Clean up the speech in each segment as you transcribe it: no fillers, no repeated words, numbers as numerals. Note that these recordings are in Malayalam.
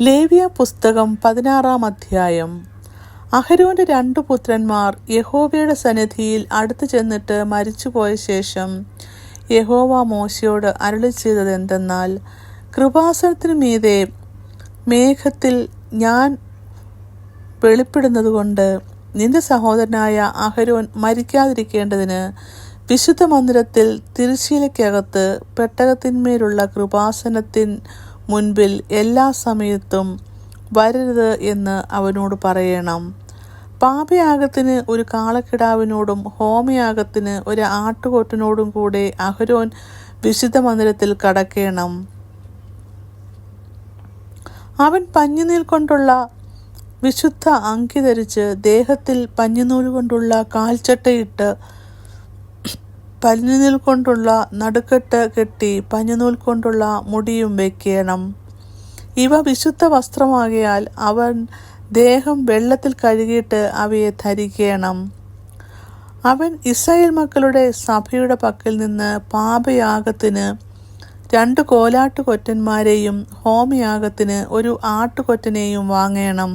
ലേവ്യ പുസ്തകം 16-ാം അധ്യായം. അഹരോന്റെ 2 പുത്രന്മാർ യഹോവയുടെ സന്നിധിയിൽ അടുത്തു ചെന്നിട്ട് മരിച്ചുപോയ ശേഷം യഹോവ മോശയോട് അരുളിച്ചെയ്തത് എന്തെന്നാൽ, കൃപാസനത്തിനു മീതെ മേഘത്തിൽ ഞാൻ വെളിപ്പെടുന്നതുകൊണ്ട് നിന്റെ സഹോദരനായ അഹരോൻ മരിക്കാതിരിക്കേണ്ടതിന് വിശുദ്ധ മന്ദിരത്തിൽ തിരശ്ശീലയ്ക്കകത്ത് പെട്ടകത്തിന്മേലുള്ള കൃപാസനത്തിൻ മുൻപിൽ എല്ലാ സമയത്തും വരരുത് എന്ന് അവനോട് പറയണം. പാപയാഗത്തിന് ഒരു കാളക്കിടാവിനോടും ഹോമയാഗത്തിന് ഒരു ആട്ടുകൊറ്റനോടും കൂടെ അഹരോൻ വിശുദ്ധ മന്ദിരത്തിൽ കടക്കേണം. അവൻ പഞ്ഞിനീൽ കൊണ്ടുള്ള വിശുദ്ധ അങ്കി ധരിച്ച് ദേഹത്തിൽ പഞ്ഞിനൂൽ കൊണ്ടുള്ള കാൽച്ചട്ടയിട്ട് പഞ്ഞിനൂൽ കൊണ്ടുള്ള നടുക്കെട്ട് കെട്ടി പഞ്ഞിനൂൽ കൊണ്ടുള്ള മുടിയും വയ്ക്കണം. ഇവ വിശുദ്ധ വസ്ത്രമാകിയാൽ അവൻ ദേഹം വെള്ളത്തിൽ കഴുകിയിട്ട് അവയെ ധരിക്കണം. അവൻ ഇസ്രായേൽ മക്കളുടെ സഭയുടെ പക്കൽ നിന്ന് പാപയാഗത്തിന് 2 കോലാട്ടുകൊറ്റന്മാരെയും ഹോമയാഗത്തിന് ഒരു ആട്ടുകൊറ്റനെയും വാങ്ങണം.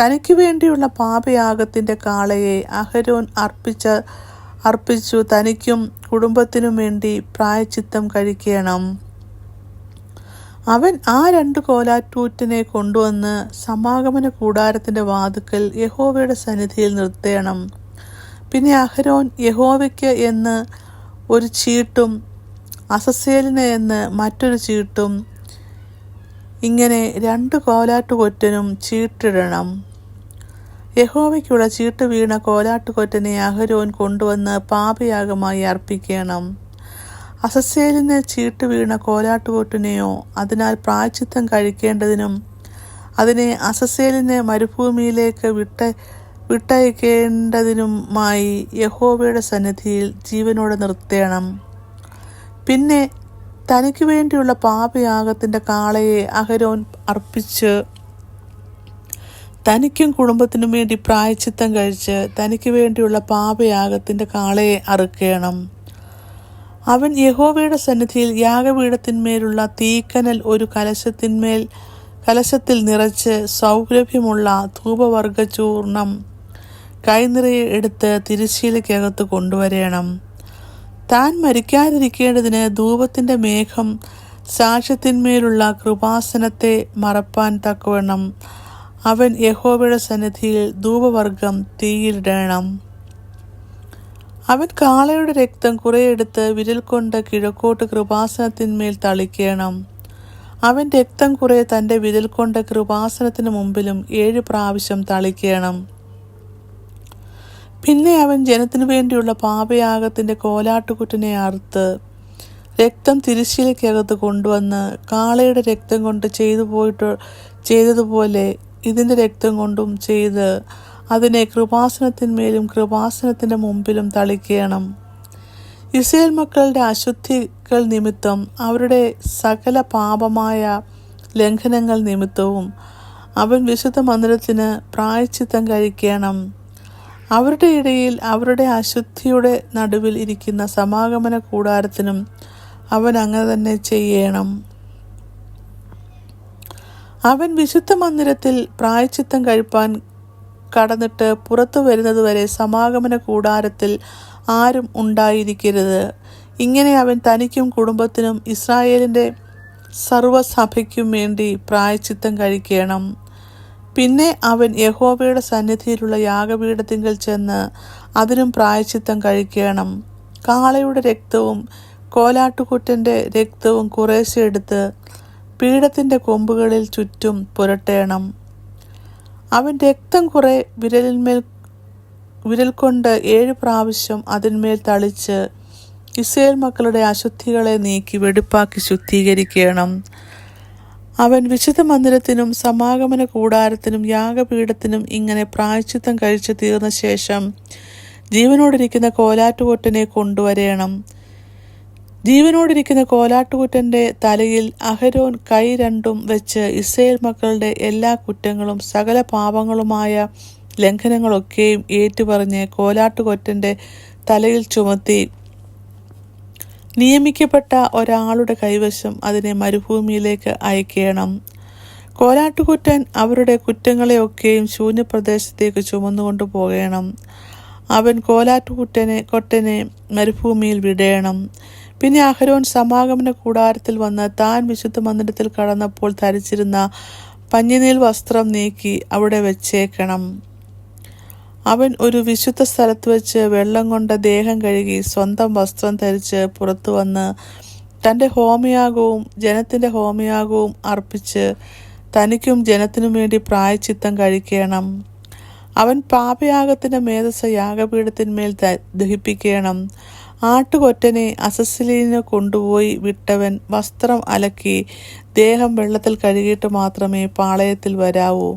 തനിക്ക് വേണ്ടിയുള്ള പാപയാഗത്തിൻ്റെ കാളയെ അഹരോൻ അർപ്പിച്ചു തനിക്കും കുടുംബത്തിനും വേണ്ടി പ്രായശ്ചിത്തം കഴിക്കണം. അവൻ ആ 2 കോലാട്ടൂറ്റിനെ കൊണ്ടുവന്ന് സമാഗമന കൂടാരത്തിൻ്റെ വാതിക്കൽ യഹോവയുടെ സന്നിധിയിൽ നിർത്തണം. പിന്നെ അഹരോൻ യഹോവയ്ക്ക് എന്ന് ഒരു ചീട്ടും അസസ്സേലിന് എന്ന് മറ്റൊരു ചീട്ടും, ഇങ്ങനെ 2 കോലാട്ടുകൊറ്റനും ചീട്ടിടണം. യഹോവയ്ക്കുള്ള ചീട്ട് വീണ കോലാട്ടുകൊറ്റനെ അഹരോൻ കൊണ്ടുവന്ന് പാപയാഗമായി അർപ്പിക്കണം. അസസ്സേലിന് ചീട്ട് വീണ കോലാട്ടുകൊറ്റനെയോ അതിനാൽ പ്രായശ്ചിത്തം കഴിക്കേണ്ടതിനും അതിനെ അസസ്സേലിന് മരുഭൂമിയിലേക്ക് വിട്ടയക്കേണ്ടതിനുമായി യഹോവയുടെ സന്നിധിയിൽ ജീവനോടെ നിർത്തണം. പിന്നെ തനിക്ക് വേണ്ടിയുള്ള പാപയാഗത്തിൻ്റെ കാളയെ അഹരോൻ അർപ്പിച്ച് തനിക്കും കുടുംബത്തിനും വേണ്ടി പ്രായശ്ചിത്തം കഴിച്ച് തനിക്ക് വേണ്ടിയുള്ള പാപയാഗത്തിൻ്റെ കാളയെ അറുക്കണം. അവൻ യഹോവയുടെ സന്നിധിയിൽ യാഗപീഠത്തിന്മേലുള്ള തീക്കനൽ ഒരു കലശത്തിൽ നിറച്ച് സൗരഭ്യമുള്ള ധൂപവർഗചൂർണം കൈനിറയെ എടുത്ത് തിരശ്ശീലയ്ക്കകത്ത് കൊണ്ടുവരണം. താൻ മരിക്കാതിരിക്കേണ്ടതിന് ധൂപത്തിൻ്റെ മേഘം സാക്ഷ്യത്തിന്മേലുള്ള കൃപാസനത്തെ മറപ്പാൻ തക്കവണ്ണം അവൻ യഹോവയുടെ സന്നിധിയിൽ ധൂപവർഗം തീയിലിടണം. അവൻ കാളയുടെ രക്തം കുറെയെടുത്ത് വിരൽ കൊണ്ട് കിഴക്കോട്ട് കൃപാസനത്തിന്മേൽ തളിക്കണം. അവൻ രക്തം കുറെ തൻ്റെ വിരൽ കൊണ്ട് കൃപാസനത്തിന് മുമ്പിലും 7 പ്രാവശ്യം തളിക്കണം. പിന്നെ അവൻ ജനത്തിനു വേണ്ടിയുള്ള പാപയാഗത്തിൻ്റെ കോലാട്ടുകുറ്റനെ അറുത്ത് രക്തം തിരശ്ശീലയ്ക്കകത്ത് കൊണ്ടുവന്ന് കാളയുടെ രക്തം കൊണ്ട് ചെയ്തതുപോലെ ഇതിൻ്റെ രക്തം കൊണ്ടും ചെയ്ത് അതിനെ കൃപാസനത്തിന്മേലും കൃപാസനത്തിൻ്റെ മുമ്പിലും തളിക്കണം. ഇസ്രായേൽ മക്കളുടെ അശുദ്ധികൾ നിമിത്തം അവരുടെ സകല പാപമായ ലംഘനങ്ങൾ നിമിത്തവും അവൻ വിശുദ്ധ മന്ദിരത്തിന് പ്രായശ്ചിത്തം കഴിക്കണം. അവരുടെ ഇടയിൽ അവരുടെ അശുദ്ധിയുടെ നടുവിൽ ഇരിക്കുന്ന സമാഗമന കൂടാരത്തിനും അവൻ അങ്ങനെ തന്നെ ചെയ്യണം. അവൻ വിശുദ്ധ മന്ദിരത്തിൽ പ്രായശ്ചിത്തം കഴിപ്പാൻ കടന്നിട്ട് പുറത്തു വരുന്നതുവരെ സമാഗമന കൂടാരത്തിൽ ആരും ഉണ്ടായിരിക്കരുത്. ഇങ്ങനെ അവൻ തനിക്കും കുടുംബത്തിനും ഇസ്രായേലിൻ്റെ സർവ്വസഭയ്ക്കും വേണ്ടി പ്രായശ്ചിത്തം കഴിക്കണം. പിന്നെ അവൻ യഹോവയുടെ സന്നിധിയിലുള്ള യാഗപീഠത്തിങ്കൽ ചെന്ന് അതിനും പ്രായശ്ചിത്തം കഴിക്കണം. കാളയുടെ രക്തവും കോലാട്ടുകുറ്റൻ്റെ രക്തവും കുറേശ്ശെ എടുത്ത് പീഠത്തിൻ്റെ കൊമ്പുകളിൽ ചുറ്റും പുരട്ടണം. അവൻ രക്തം കുറെ വിരൽ കൊണ്ട് 7 പ്രാവശ്യം അതിന്മേൽ തളിച്ച് ഇസ്രായേൽ മക്കളുടെ അശുദ്ധികളെ നീക്കി വെടിപ്പാക്കി ശുദ്ധീകരിക്കണം. അവൻ വിശുദ്ധ മന്ദിരത്തിനും സമാഗമന കൂടാരത്തിനും യാഗപീഠത്തിനും ഇങ്ങനെ പ്രായശ്ചിത്തം കഴിച്ചു തീർന്ന ശേഷം ജീവനോടിരിക്കുന്ന കോലാട്ടുകൊറ്റനെ കൊണ്ടുവരണം. ജീവനോടിരിക്കുന്ന കോലാട്ടുകുറ്റൻ്റെ തലയിൽ അഹരോൻ കൈ 2 വെച്ച് ഇസ്രായേൽ മക്കളുടെ എല്ലാ കുറ്റങ്ങളും സകല പാപങ്ങളുമായ ലംഘനങ്ങളൊക്കെയും ഏറ്റുപറഞ്ഞ് കോലാട്ടുകൊറ്റൻ്റെ തലയിൽ ചുമത്തി നിയമിക്കപ്പെട്ട ഒരാളുടെ കൈവശം അതിനെ മരുഭൂമിയിലേക്ക് അയക്കണം. കോലാട്ടുകുറ്റൻ അവരുടെ കുറ്റങ്ങളെയൊക്കെയും ശൂന്യപ്രദേശത്തേക്ക് ചുമന്നുകൊണ്ടു പോകണം. അവൻ കൊറ്റനെ മരുഭൂമിയിൽ വിടേണം. പിന്നെ അഹരോൻ സമാഗമന കൂടാരത്തിൽ വന്ന് താൻ വിശുദ്ധ മന്ദിരത്തിൽ കടന്നപ്പോൾ ധരിച്ചിരുന്ന പഞ്ഞിനീൽ വസ്ത്രം നീക്കി അവിടെ വെച്ചേക്കണം. അവൻ ഒരു വിശുദ്ധ സ്ഥലത്ത് വെച്ച് വെള്ളം കൊണ്ട് ദേഹം കഴുകി സ്വന്തം വസ്ത്രം ധരിച്ച് പുറത്തു വന്ന് തൻ്റെ ഹോമയാഗവും ജനത്തിൻ്റെ ഹോമയാഗവും അർപ്പിച്ച് തനിക്കും ജനത്തിനും വേണ്ടി പ്രായശ്ചിത്തം കഴിക്കണം. അവൻ പാപയാഗത്തിൻ്റെ മേധസ്സ് യാഗപീഠത്തിന്മേൽ ദഹിപ്പിക്കണം. ആട്ടുകൊറ്റനെ അസസ്സലീന് കൊണ്ടുപോയി വിട്ടവൻ വസ്ത്രം അലക്കി ദേഹം വെള്ളത്തിൽ കഴുകിയിട്ട് മാത്രമേ പാളയത്തിൽ വരാവൂ.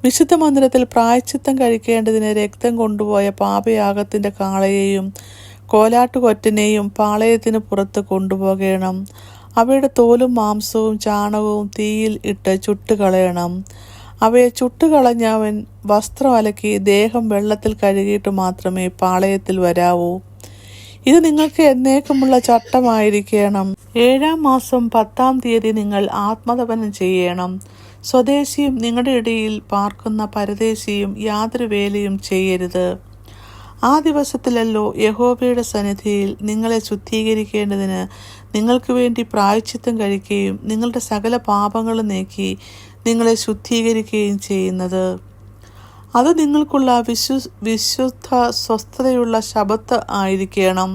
വിശുദ്ധ മന്ദിരത്തിൽ പ്രായശ്ചിത്തം കഴിക്കേണ്ടതിന് രക്തം കൊണ്ടുപോയ പാപയാഗത്തിൻ്റെ കാളയെയും കോലാട്ടുകൊറ്റനെയും പാളയത്തിന് പുറത്ത് കൊണ്ടുപോകണം. അവയുടെ തോലും മാംസവും ചാണകവും തീയിൽ ഇട്ട് ചുട്ടുകളയണം. അവയെ ചുട്ടുകളഞ്ഞവൻ വസ്ത്രം അലക്കി ദേഹം വെള്ളത്തിൽ കഴുകിയിട്ട് മാത്രമേ പാളയത്തിൽ വരാവൂ. ഇത് നിങ്ങൾക്ക് എന്നേക്കുമുള്ള ചട്ടമായിരിക്കണം. 7-ാം മാസം 10-ാം തീയതി നിങ്ങൾ ആത്മതപനം ചെയ്യണം. സ്വദേശിയും നിങ്ങളുടെ ഇടയിൽ പാർക്കുന്ന പരദേശിയും യാതൊരു വേലയും ചെയ്യരുത്. ആ ദിവസത്തിലല്ലോ യഹോവയുടെ സന്നിധിയിൽ നിങ്ങളെ ശുദ്ധീകരിക്കേണ്ടതിന് നിങ്ങൾക്ക് വേണ്ടി പ്രായശ്ചിത്തം കഴിക്കുകയും നിങ്ങളുടെ സകല പാപങ്ങളും നീക്കി നിങ്ങളെ ശുദ്ധീകരിക്കുകയും ചെയ്യുന്നത്. അത് നിങ്ങൾക്കുള്ള വിശുദ്ധ സ്വസ്ഥതയുള്ള ശബത്ത് ആയിരിക്കണം.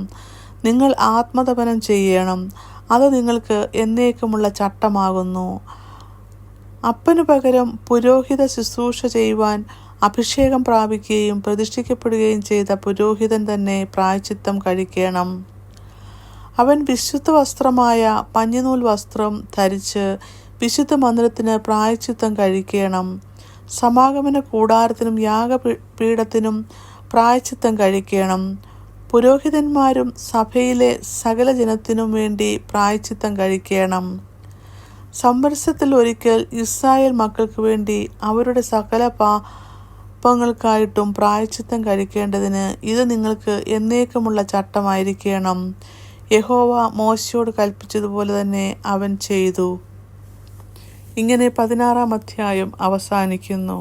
നിങ്ങൾ ആത്മതപനം ചെയ്യണം. അത് നിങ്ങൾക്ക് എന്നേക്കുമുള്ള ചട്ടമാകുന്നു. അപ്പനു പകരം പുരോഹിത ശുശ്രൂഷ ചെയ്യുവാൻ അഭിഷേകം പ്രാപിക്കുകയും പ്രതിഷ്ഠിക്കപ്പെടുകയും ചെയ്ത പുരോഹിതൻ തന്നെ പ്രായശ്ചിത്തം കഴിക്കണം. അവൻ വിശുദ്ധ വസ്ത്രമായ പഞ്ഞിനൂൽ വസ്ത്രം ധരിച്ച് വിശുദ്ധ മന്ദിരത്തിന് പ്രായശ്ചിത്തം കഴിക്കണം. സമാഗമന കൂടാരത്തിനും യാഗപീഠത്തിനും പ്രായശ്ചിത്തം കഴിക്കണം. പുരോഹിതന്മാരും സഭയിലെ സകല ജനത്തിനും വേണ്ടി പ്രായശ്ചിത്തം കഴിക്കണം. സംവത്സരത്തിൽ ഒരിക്കൽ ഇസ്രായേൽ മക്കൾക്ക് വേണ്ടി അവരുടെ സകല പാപങ്ങൾക്കായിട്ടും പ്രായശ്ചിത്തം കഴിക്കേണ്ടതിന് ഇത് നിങ്ങൾക്ക് എന്നേക്കുമുള്ള ചട്ടമായിരിക്കണം. യഹോവ മോശയോട് കൽപ്പിച്ചതുപോലെ തന്നെ അവൻ ചെയ്തു. ഇങ്ങനെ 16-ാം അധ്യായം അവസാനിക്കുന്നു.